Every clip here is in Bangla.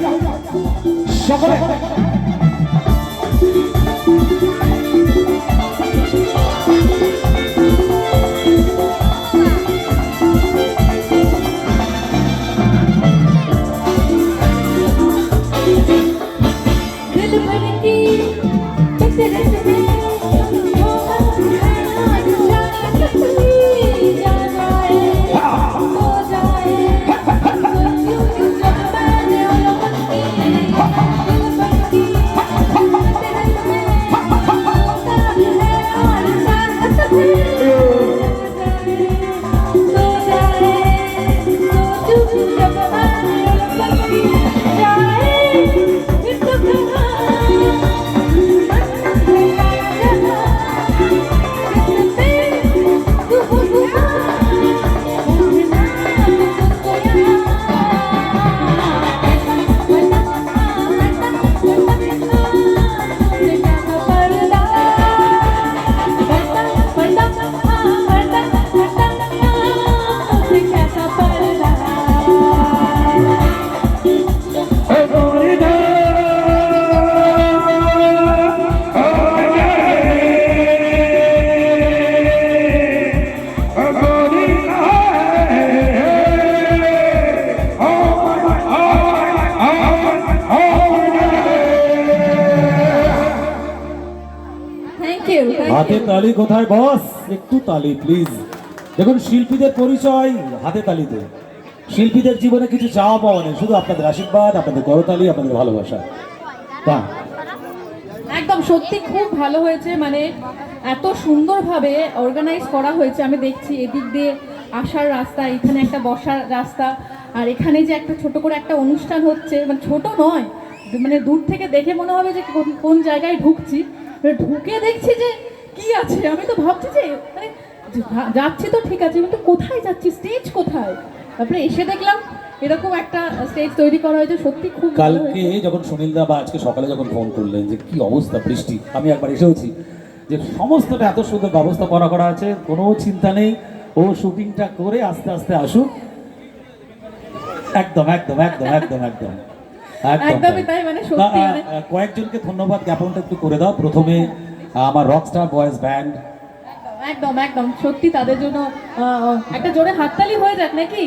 যাক সকলে। হাতে তালি কোথায় বস? একটু তালি প্লিজ। দেখুন শিল্পীদের পরিচয় হাতে তালিতে। শিল্পীদের জীবনে কিছু চাওয়া পাওয়া নেই, শুধু আপনাদের আশীর্বাদ, আপনাদের করতালি, আপনাদের ভালোবাসা। একদম সত্যি খুব ভালো হয়েছে, মানে এত সুন্দরভাবে অর্গানাইজ করা হয়েছে। আমি দেখছি এদিক দিয়ে আসার রাস্তা, এখানে একটা বসার রাস্তা, আর এখানে যে একটা ছোট করে একটা অনুষ্ঠান হচ্ছে, মানে ছোট নয়, মানে দূর থেকে দেখে মনে হবে যে কোন জায়গায় ঢুকছি। ঢুকে দেখছি যে কি আছে, আমি তো ভাবছি যে মানে যাচ্ছি তো ঠিক আছে, কিন্তু কোথায় যাচ্ছি, স্টেজ কোথায়? তারপরে এসে দেখলাম এরকম একটা স্টেজ তৈরি করা হয়েছে, সত্যি খুব কালকে যখন সুনীলদা বা আজকে সকালে যখন ফোন করলেন যে কি অবস্থা বৃষ্টি, আমি একবার এসেওছি, যে সমস্তটা এত সুন্দর ব্যবস্থা করা আছে, কোনো চিন্তা নেই, ও শুটিংটা করে আস্তে আস্তে আসুক। একদম একদম একদম একদম একদম একদমই তাই, মানে সত্যি কয়েকজনকে ধন্যবাদ জ্ঞাপনটা একটু করে দাও। প্রথমে আমার রকস্টার বয়েজ ব্যান্ড, একদম একদম সত্যি তাদের জন্য একটা জোরে হাততালি হয়ে যাক নাকি?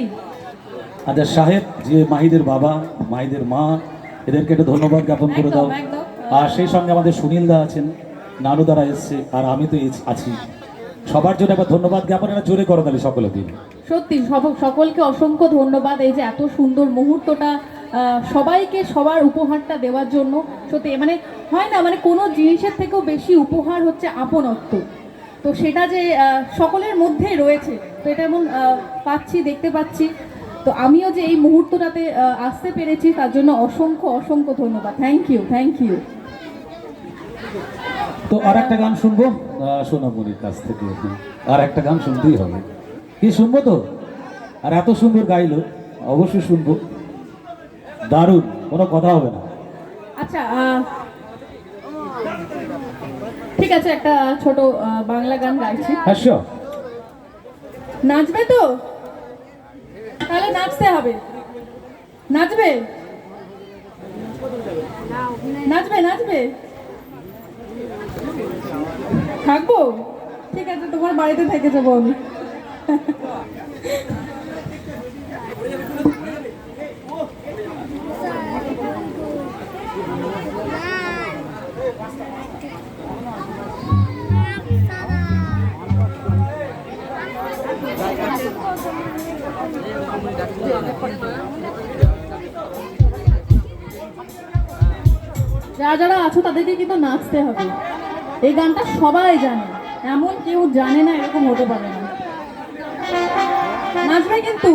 আচ্ছা সাহেব, যে মাহিদের বাবা, মাহিদের মা, এদেরকে একটু ধন্যবাদ জ্ঞাপন করে দাও। আর সেই সঙ্গে আমাদের সুনীলদা আছেন, নানুদারা এসছে, আর আমি তো আছি। সবার জন্য একবার ধন্যবাদ জ্ঞাপন, একটা জোরে করো তাহলে সকলে দিন। সত্যি সকলকে অসংখ্য ধন্যবাদ, এই যে এত সুন্দর মুহূর্তটা সবাইকে সবার উপহারটা দেওয়ার জন্য। সত্যি মানে হয় না, মানে কোনো জিনিসের থেকেও বেশি উপহার হচ্ছে আপনত্ব, তো সেটা যে সকলের মধ্যেই রয়েছে, তো এটা এমন পাচ্ছি, দেখতে পাচ্ছি। তো আমিও যে এই মুহূর্তটাতে আসতে পেরেছি, তার জন্য অসংখ্য অসংখ্য ধন্যবাদ। Thank you, thank you. তো আর একটা গান শুনবো সোনামণির কাছ থেকে, আর একটা গান শুনতেই হবে। কি শুনবো তো? আর এত সুন্দর গাইলো, অবশ্যই শুনবো। দারুণ, কোনো কথা হবে না। আচ্ছা ঠিক আছে, একটা ছোট বাংলা গান গাইছি। হাস্য নাচবে তো? তাহলে নাচতে হবে। নাচবে নাচবে নাচবে থাকবো? ঠিক আছে, তোমার বাড়িতে থেকে যাবো আমি। যারা আছো তাদেরকে কিন্তু নাচতে হবে। এই গানটা সবাই জানে, এমন কেউ জানে না এরকম হতে পারে না। নাচবে কিন্তু।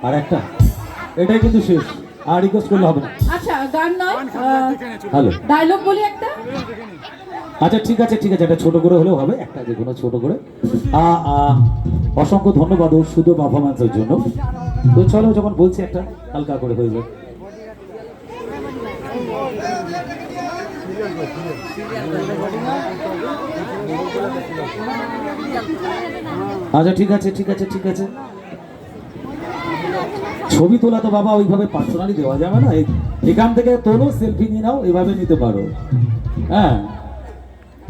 আর একটা, এটাই কিন্তু শেষ, আর রিকোয়েস্ট করলে হবে না। আচ্ছা গান নয়, হ্যালো, ডায়লগ বলি একটা। আচ্ছা ঠিক আছে ঠিক আছে, এটা ছোট করে হলেও হবে, একটা যে কোনো ছোট করে। অসংখ্য ধন্যবাদ ওর শুধু পারফরমেন্সের জন্য। তো চলো, যখন বলছি একটা হালকা করে হয়ে যাবে। আচ্ছা ঠিক আছে ঠিক আছে ঠিক আছে, ছবি তোলা তো বাবা ওইভাবে পার্সোনালি দেওয়া যাবে না, এখান থেকে তোলো, সেলফি নিয়ে নাও, এভাবে নিতে পারো। হ্যাঁ,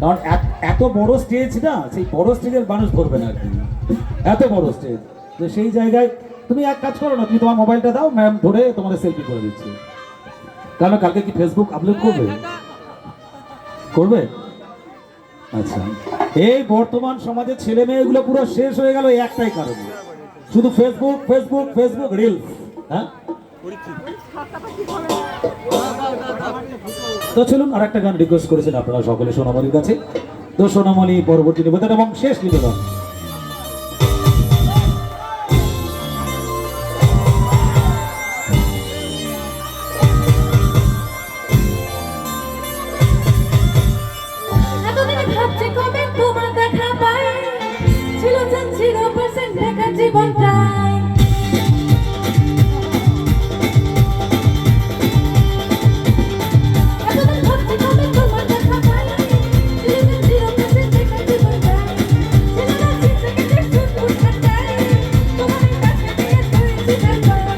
কারণ এত বড় স্টেজ না, সেই বড় স্টেজের মানুষ ধরবে না আর কি, এত বড় স্টেজ। তো সেই জায়গায় তুমি এক কাজ করো না, তুমি তোমার মোবাইলটা দাও, ম্যাম ধরে তোমাদের সেলফি করে দিচ্ছি। কারণ কালকে কি ফেসবুক আপলোড করবে? করবে? আচ্ছা, এই বর্তমান সমাজের ছেলে মেয়েগুলো পুরো শেষ হয়ে গেল এই একটাই কারণে, শুধু ফেসবুক ফেসবুক ফেসবুক রিলস। হ্যাঁ, তো চলুন আর একটা গান রিকোয়েস্ট করেছেন আপনারা সকলে সোনামণির কাছে। তো সোনামণি পরবর্তী নিবেদন এবং শেষ নিবেদন। এতদিন ভাবছি কবে তোমার দেখা পাই, ছিল জান 0% দেখা জীবনটাই। এতদিন ভাবছি কবে তোমার দেখা পাই, ছিল জান 0% দেখা জীবনটাই। ছিল না 6 সেকেন্ডের সুন্দর ঘন্টায়, তোমার কাছে দিয়ে করেছি ব্যাপার।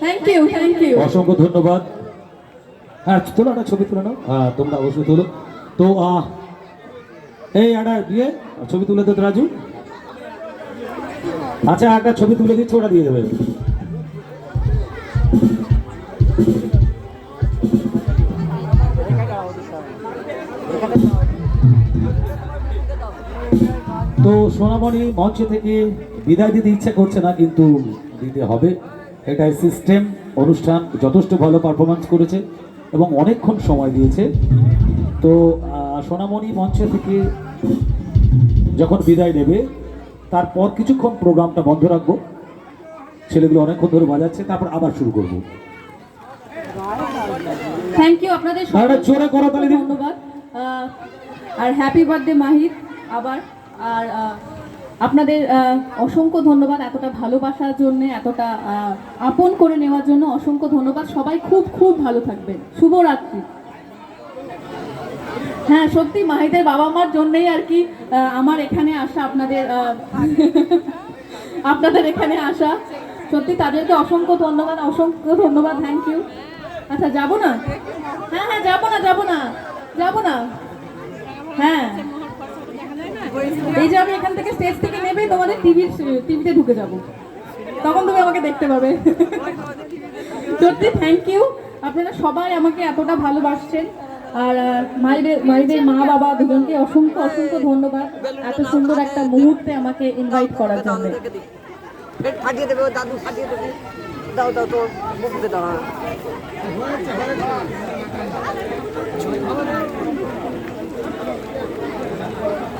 Thank you. অসংখ্য ধন্যবাদ। হ্যাঁ, তোলো একটা ছবি তুলে নাও। হ্যাঁ, তোমরা অবশ্যই তোলো। তো এই একটা দিয়ে ছবি তুলে দে রাজু। আচ্ছা, একটা ছবি তুলে দিচ্ছি, ওটা দিয়ে দেবে। তো সোনামণি মঞ্চ থেকে বিদায় দিতে ইচ্ছা করছে না, কিন্তু দিতে হবে, এটাই সিস্টেম। অনুষ্ঠান যথেষ্ট ভালো পারফরমেন্স করেছে এবং অনেকক্ষণ সময় দিয়েছে। তো সোনামণি মঞ্চ থেকে যখন বিদায় নেবে, তারপর কিছুক্ষণ প্রোগ্রামটা বন্ধ রাখবো, ছেলেগুলো অনেকক্ষণ ধরে বাজাচ্ছে, তারপর আবার শুরু করবো। থ্যাংক ইউ আপনাদের জোরে করতালি দিন। ধন্যবাদ। আর হ্যাপি বার্থডে মাহির আবার। আর আপনাদের অসংখ্য ধন্যবাদ এতটা ভালোবাসার জন্য, এতটা আপন করে নেওয়ার জন্য অসংখ্য ধন্যবাদ। সবাই খুব খুব ভালো থাকবেন। শুভরাত্রি। হ্যাঁ, সত্যি মাহিদের বাবা মার জন্যই আর কি আমার এখানে আসা, আপনাদের এখানে আসা। সত্যি তাদেরকে অসংখ্য ধন্যবাদ, অসংখ্য ধন্যবাদ। Thank you. আচ্ছা, যাবো না? হ্যাঁ হ্যাঁ, যাবো না যাবো না যাবো না। হ্যাঁ, এই যে আমি এখান থেকে স্টেজ থেকে নেবে তোমাদের টিভিতে ঢুকে যাব, তখন তুমি আমাকে দেখতে পাবে। সত্যি থ্যাংক ইউ, আপনারা সবাই আমাকে এতটা ভালোবাসছেন। আর মায়েদের মা বাবা দুজনকে অসংখ্য অসংখ্য ধন্যবাদ এত সুন্দর একটা মুহূর্তে আমাকে ইনভাইট করার জন্য। ফাটিয়ে দেবে দাদু, ফাটিয়ে দেবে। দাও দাও তো বসতে দাও।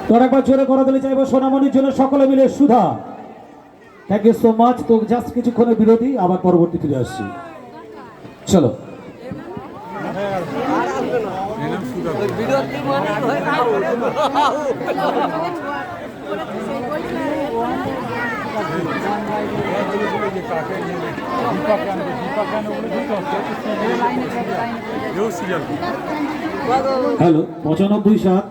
তোর একবার জোরে করে দিলে চাইবো সোনামণির জন্য সকলে মিলে সুধা। Thank you so much. তো জাস্ট কিছুক্ষণের বিরতি, আবার পরবর্তী ফিরে আসছি। চলো। হ্যালো, 95-7